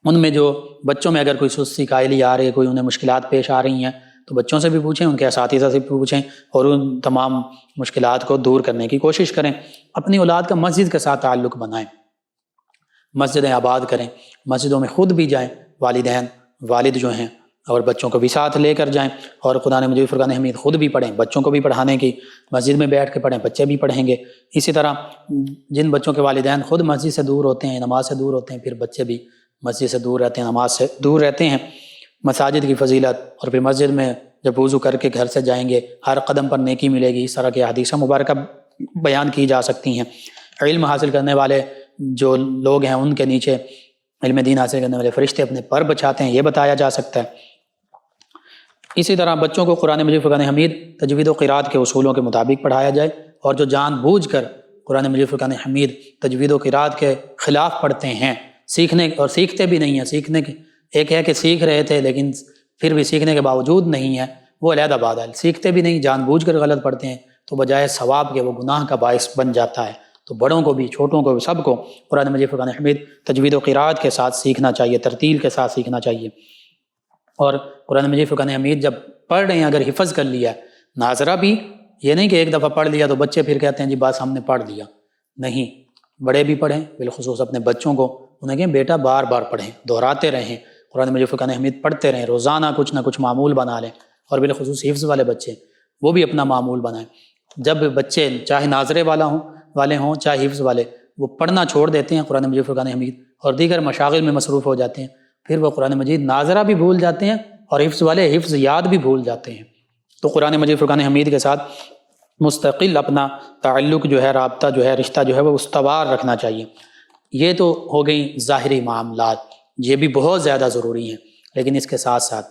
ان میں جو بچوں میں اگر کوئی سستی قائلی آ رہی ہے، کوئی انہیں مشکلات پیش آ رہی ہیں، تو بچوں سے بھی پوچھیں، ان کے اساتذہ سے بھی پوچھیں، اور ان تمام مشکلات کو دور کرنے کی کوشش کریں۔ اپنی اولاد کا مسجد کے ساتھ تعلق بنائیں، مسجدیں آباد کریں، مسجدوں میں خود بھی جائیں، والد جو ہیں، اور بچوں کو بھی ساتھ لے کر جائیں، اور قرآن مجید فرقان حمید خود بھی پڑھیں، بچوں کو بھی پڑھانے کی، مسجد میں بیٹھ کے پڑھیں، بچے بھی پڑھیں گے۔ اسی طرح جن بچوں کے والدین خود مسجد سے دور ہوتے ہیں، نماز سے دور ہوتے ہیں، پھر بچے بھی مسجد سے دور رہتے ہیں، نماز سے دور رہتے ہیں۔ مساجد کی فضیلت، اور پھر مسجد میں جب وضو کر کے گھر سے جائیں گے ہر قدم پر نیکی ملے گی، اس طرح کی حدیث مبارکہ بیان کی جا سکتی ہیں۔ علم حاصل کرنے والے جو لوگ ہیں ان کے نیچے علم دین حاصل کرنے والے فرشتے اپنے پر بچھاتے ہیں، یہ بتایا جا سکتا ہے۔ اسی طرح بچوں کو قرآن مجید فرقان حمید تجوید و قراءت کے اصولوں کے مطابق پڑھایا جائے، اور جو جان بوجھ کر قرآن مجید فرقان حمید تجوید و قراءت کے خلاف پڑھتے ہیں، سیکھتے بھی نہیں ہیں، سیکھنے کے ایک ہے کہ سیکھ رہے تھے لیکن پھر بھی سیکھنے کے باوجود نہیں ہے، وہ علیحدہ بات ہے، سیکھتے بھی نہیں، جان بوجھ کر غلط پڑھتے ہیں، تو بجائے ثواب کے وہ گناہ کا باعث بن جاتا ہے۔ تو بڑوں کو بھی، چھوٹوں کو بھی، سب کو قرآن مجید فرقان حمید تجوید و قراءت کے ساتھ سیکھنا چاہیے، ترتیل کے ساتھ سیکھنا چاہیے۔ اور قرآن مجید فرقان حمید جب پڑھ رہے ہیں، اگر حفظ کر لیا، ناظرہ بھی، یہ نہیں کہ ایک دفعہ پڑھ لیا تو بچے پھر کہتے ہیں جی بس ہم نے پڑھ لیا، نہیں، بڑے بھی پڑھیں، بالخصوص اپنے بچوں کو انہیں کہیں بیٹا بار بار پڑھیں، دہراتے رہیں، قرآن مجید فرقان حمید پڑھتے رہیں، روزانہ کچھ نہ کچھ معمول بنا لیں، اور بالخصوص حفظ والے بچے وہ بھی اپنا معمول بنائیں۔ جب بچے چاہے ناظرے والے ہوں چاہے حفظ والے، وہ پڑھنا چھوڑ دیتے ہیں قرآن مجید فرقان حمید اور دیگر مشاغل میں مصروف ہو جاتے ہیں، پھر وہ قرآن مجید ناظرہ بھی بھول جاتے ہیں اور حفظ والے حفظ یاد بھی بھول جاتے ہیں۔ تو قرآن مجید فرقان حمید کے ساتھ مستقل اپنا تعلق جو ہے، رابطہ جو ہے، رشتہ جو ہے وہ استوار رکھنا چاہیے۔ یہ تو ہو گئی ظاہری معاملات، یہ بھی بہت زیادہ ضروری ہیں، لیکن اس کے ساتھ ساتھ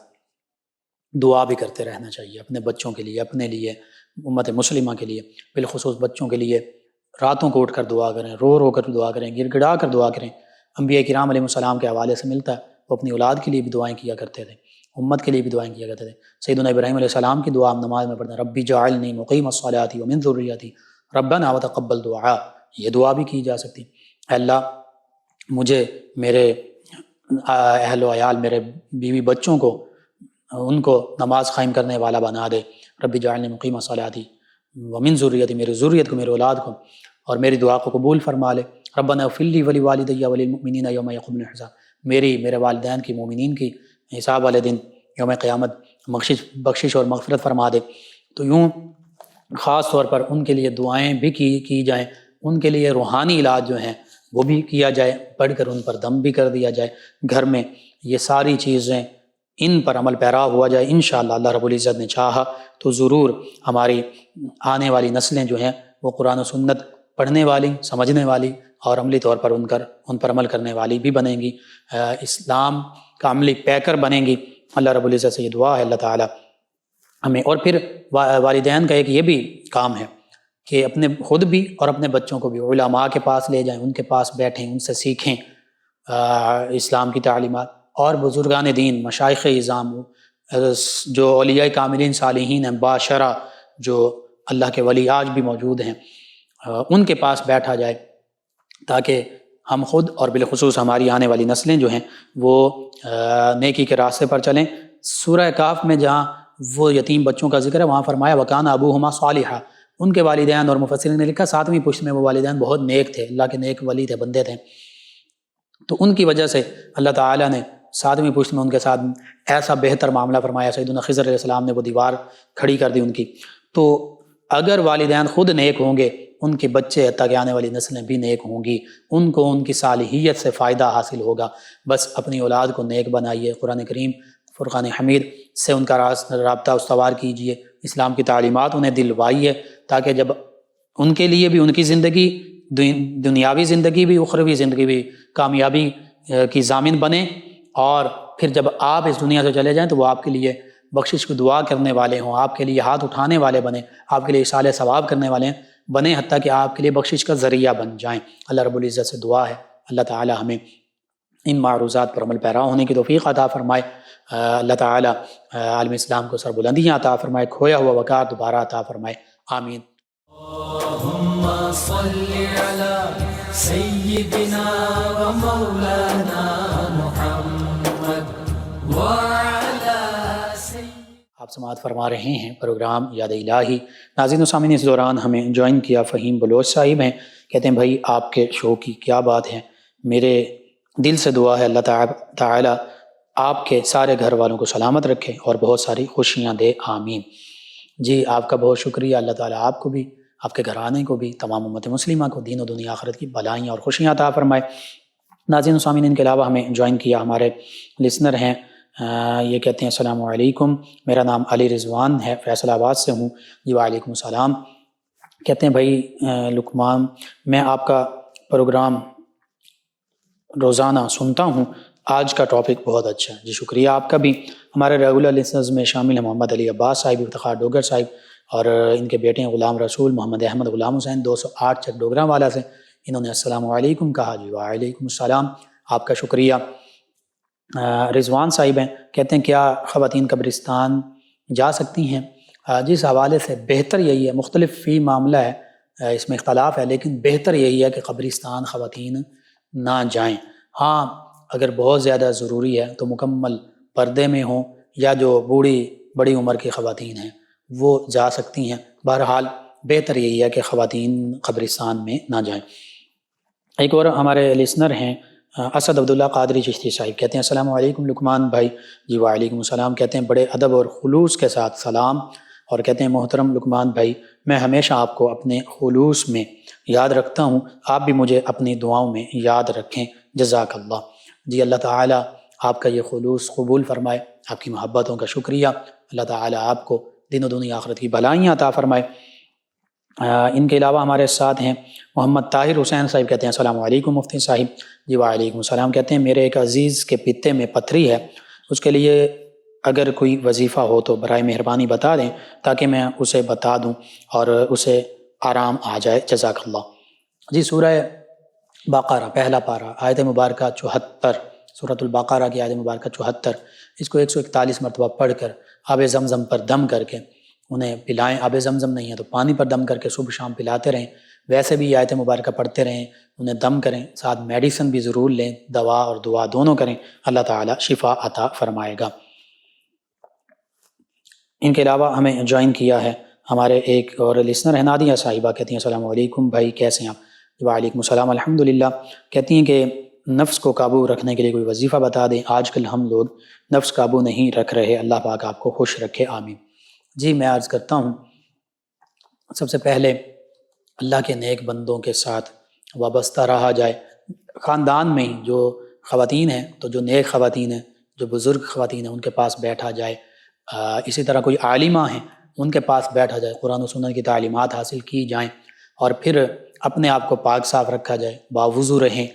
دعا بھی کرتے رہنا چاہیے اپنے بچوں کے لیے، اپنے لیے، امت مسلمہ کے لیے، بالخصوص بچوں کے لیے۔ راتوں کو اٹھ کر دعا کریں، رو کر دعا کریں، گڑ گڑا کر دعا کریں۔ انبیاء کرام علیہ السلام کے حوالے سے ملتا ہے، وہ اپنی اولاد کے لیے بھی دعائیں کیا کرتے تھے، امت کے لیے بھی دعائیں کیا کرتے تھے۔ سیدنا ابراہیم علیہ السلام کی دعا ہم نماز میں پڑھتے ہیں، ربی جعلنی مقیم الصلاۃ ومن ذریتی ربنا وتقبل دعاء، یہ دعا بھی کی جا سکتی۔ اے اللہ مجھے، میرے اہل و عیال، میرے بیوی بچوں کو، ان کو نماز قائم کرنے والا بنا دے۔ ربی جعلنی مقیم الصلاۃ ومن ذریتی، میری ذریت کو، میرے اولاد کو، اور میری دعا کو قبول فرما لے۔ ربنا اغفر لی ولوالدی وللمؤمنین یوم یقوم الحساب، میرے والدین کی، مومنین کی حساب والے دن، یوم قیامت بخشش اور مغفرت فرما دے۔ تو یوں خاص طور پر ان کے لیے دعائیں بھی کی جائیں، ان کے لیے روحانی علاج جو ہیں وہ بھی کیا جائے، پڑھ کر ان پر دم بھی کر دیا جائے گھر میں۔ یہ ساری چیزیں ان پر عمل پیرا ہوا جائے، انشاءاللہ اللہ رب العزت نے چاہا تو ضرور ہماری آنے والی نسلیں جو ہیں وہ قرآن و سنت پڑھنے والی، سمجھنے والی، اور عملی طور پر ان پر عمل کرنے والی بھی بنیں گی، اسلام کا عملی پیکر بنیں گی۔ اللہ رب العزت سے یہ دعا ہے اللہ تعالی ہمیں۔ اور پھر والدین کا ایک یہ بھی کام ہے، کہ اپنے خود بھی اور اپنے بچوں کو بھی علماء کے پاس لے جائیں، ان کے پاس بیٹھیں، ان سے سیکھیں اسلام کی تعلیمات، اور بزرگان دین، مشائخ اعظام، جو اولیاء کاملین صالحین ہیں باشرہ، جو اللہ کے ولی آج بھی موجود ہیں، ان کے پاس بیٹھا جائے، تاکہ ہم خود اور بالخصوص ہماری آنے والی نسلیں جو ہیں وہ نیکی کے راستے پر چلیں۔ سورہ کاف میں جہاں وہ یتیم بچوں کا ذکر ہے، وہاں فرمایا وکان ابوہما صالحا، ان کے والدین، اور مفسرین نے لکھا 7ویں پشت میں وہ والدین بہت نیک تھے، اللہ کے نیک ولی تھے، بندے تھے، تو ان کی وجہ سے اللہ تعالیٰ نے 7ویں پشت میں ان کے ساتھ ایسا بہتر معاملہ فرمایا، سیدنا خضر علیہ السلام نے وہ دیوار کھڑی کر دی ان کی۔ تو اگر والدین خود نیک ہوں گے، ان کے بچے حتیٰ کہ آنے والی نسلیں بھی نیک ہوں گی، ان کو ان کی صالحیت سے فائدہ حاصل ہوگا۔ بس اپنی اولاد کو نیک بنائیے، قرآن کریم فرقان حمید سے ان کا رابطہ استوار کیجیے، اسلام کی تعلیمات انہیں دلوائیے، تاکہ جب ان کے لیے بھی ان کی زندگی، دنیاوی زندگی بھی، اخروی زندگی بھی کامیابی کی ضامن بنے، اور پھر جب آپ اس دنیا سے چلے جائیں تو وہ آپ کے لیے بخشش کی دعا کرنے والے ہوں، آپ کے لیے ہاتھ اٹھانے والے بنیں، آپ کے لیے اصالہ ثواب کرنے والے بنیں، حتیٰ کہ آپ کے لیے بخشش کا ذریعہ بن جائیں۔ اللہ رب العزت سے دعا ہے اللہ تعالی ہمیں ان معروضات پر عمل پیرا ہونے کی توفیق عطا فرمائے، اللہ تعالی عالم اسلام کو سربلندیاں عطا فرمائے، کھویا ہوا وقار دوبارہ عطا فرمائے، آمین۔ اللهم صل على سيدنا ومولانا محمد وعلى آپ سماعت فرما رہے ہیں پروگرام یاد الہی۔ ناظرین و سامعین، اس دوران ہمیں جوائن کیا فہیم بلوچ صاحب ہیں، کہتے ہیں بھائی آپ کے شو کی کیا بات ہے، میرے دل سے دعا ہے اللہ تعالی آپ کے سارے گھر والوں کو سلامت رکھے اور بہت ساری خوشیاں دے، آمین۔ جی آپ کا بہت شکریہ، اللہ تعالیٰ آپ کو بھی، آپ کے گھرانے کو بھی، تمام امت مسلمہ کو دین و دنیا آخرت کی بھلائیاں اور خوشیاں عطا فرمائے۔ ناظرین و سامعین، ان کے علاوہ ہمیں جوائن کیا ہمارے لسنر ہیں، یہ کہتے ہیں السلام علیکم، میرا نام علی رضوان ہے، فیصل آباد سے ہوں۔ جی وعلیکم السلام۔ کہتے ہیں بھائی لقمان، میں آپ کا پروگرام روزانہ سنتا ہوں، آج کا ٹاپک بہت اچھا ہے۔ جی شکریہ آپ کا بھی۔ ہمارے ریگولر لسنرز میں شامل ہیں محمد علی عباس صاحب، افتخار ڈوگر صاحب، اور ان کے بیٹے ہیں غلام رسول، محمد احمد غلام حسین، 208 چک ڈوگراں والا سے، انہوں نے السلام علیکم کہا۔ جی وعلیکم السلام، آپ کا شکریہ۔ رضوان صاحب ہیں، کہتے ہیں کیا خواتین قبرستان جا سکتی ہیں؟ جس حوالے سے بہتر یہی ہے، مختلف فی معاملہ ہے، اس میں اختلاف ہے، لیکن بہتر یہی ہے کہ قبرستان خواتین نہ جائیں۔ ہاں اگر بہت زیادہ ضروری ہے تو مکمل پردے میں ہوں، یا جو بڑی عمر کی خواتین ہیں وہ جا سکتی ہیں۔ بہرحال بہتر یہی ہے کہ خواتین قبرستان میں نہ جائیں۔ ایک اور ہمارے لسنر ہیں اسد عبداللہ قادری چشتی صاحب، کہتے ہیں السلام علیکم لقمان بھائی۔ جی وعلیکم السلام۔ کہتے ہیں بڑے ادب اور خلوص کے ساتھ سلام، اور کہتے ہیں محترم لقمان بھائی، میں ہمیشہ آپ کو اپنے خلوص میں یاد رکھتا ہوں، آپ بھی مجھے اپنی دعاؤں میں یاد رکھیں، جزاک اللہ۔ جی اللہ تعالیٰ آپ کا یہ خلوص قبول فرمائے، آپ کی محبتوں کا شکریہ، اللہ تعالیٰ آپ کو دین و دنیا آخرت کی بھلائیاں عطا فرمائے۔ ان کے علاوہ ہمارے ساتھ ہیں محمد طاہر حسین صاحب، کہتے ہیں السلام علیکم مفتی صاحب۔ جی وعلیکم السلام۔ کہتے ہیں میرے ایک عزیز کے پتے میں پتھری ہے، اس کے لیے اگر کوئی وظیفہ ہو تو برائے مہربانی بتا دیں تاکہ میں اسے بتا دوں اور اسے آرام آ جائے، جزاک اللہ۔ جی سورہ بقرہ پہلا پارہ آیت مبارکہ 74، سورۃ البقرہ کی آیت مبارکہ 74، اس کو 141 مرتبہ پڑھ کر آب زمزم پر دم کر کے انہیں پلائیں۔ آب زمزم نہیں ہے تو پانی پر دم کر کے صبح شام پلاتے رہیں، ویسے بھی آیت مبارکہ پڑھتے رہیں، انہیں دم کریں، ساتھ میڈیسن بھی ضرور لیں، دوا اور دعا دونوں کریں، اللہ تعالیٰ شفا عطا فرمائے گا۔ ان کے علاوہ ہمیں جوائن کیا ہے ہمارے ایک اور لسنر ہیں نادیہ صاحبہ، کہتی ہیں السلام علیکم بھائی، کیسے ہیں آپ؟ وعلیکم السلام الحمدللہ۔ کہتی ہیں کہ نفس کو قابو رکھنے کے لیے کوئی وظیفہ بتا دیں، آج کل ہم لوگ نفس قابو نہیں رکھ رہے، اللہ پاک آپ کو خوش رکھے، آمین۔ جی میں عرض کرتا ہوں، سب سے پہلے اللہ کے نیک بندوں کے ساتھ وابستہ رہا جائے، خاندان میں جو خواتین ہیں تو جو نیک خواتین ہیں، جو بزرگ خواتین ہیں ان کے پاس بیٹھا جائے، اسی طرح کوئی عالمہ ہیں ان کے پاس بیٹھا جائے، قرآن و سنت کی تعلیمات حاصل کی جائیں، اور پھر اپنے آپ کو پاک صاف رکھا جائے، باوضو رہیں،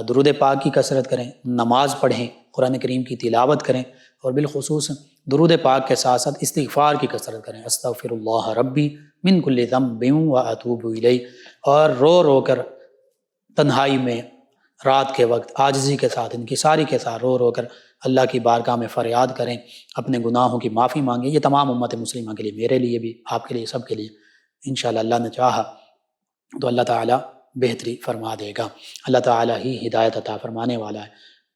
درود پاک کی کثرت کریں، نماز پڑھیں، قرآن کریم کی تلاوت کریں، اور بالخصوص درود پاک کے ساتھ ساتھ استغفار کی کثرت کریں. استغفر اللہ ربی من کل ذنب و اتوب الیہ، اور رو رو کر تنہائی میں رات کے وقت عاجزی کے ساتھ انکساری کے ساتھ رو رو کر اللہ کی بارگاہ میں فریاد کریں، اپنے گناہوں کی معافی مانگیں. یہ تمام امت مسلمہ کے لیے، میرے لیے بھی، آپ کے لیے، سب کے لیے. انشاءاللہ اللہ نے چاہا تو اللہ تعالیٰ بہتری فرما دے گا. اللہ تعالیٰ ہی ہدایت عطا فرمانے والا ہے.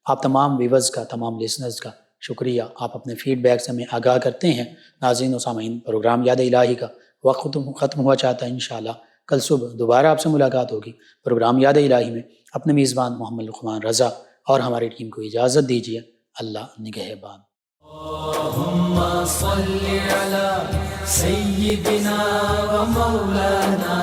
آپ تمام ویورز کا، تمام لسنرز کا شکریہ. آپ اپنے فیڈ بیک سے ہمیں آگاہ کرتے ہیں. ناظرین و سامعین، پروگرام یاد الہی کا وقت ختم ہوا چاہتا ہے. انشاءاللہ کل صبح دوبارہ آپ سے ملاقات ہوگی پروگرام یاد الہی میں. اپنے میزبان محمد لقمان رضا اور ہماری ٹیم کو اجازت دیجیے. اللہ نگہبان. اللهم صل على سيدنا ومولانا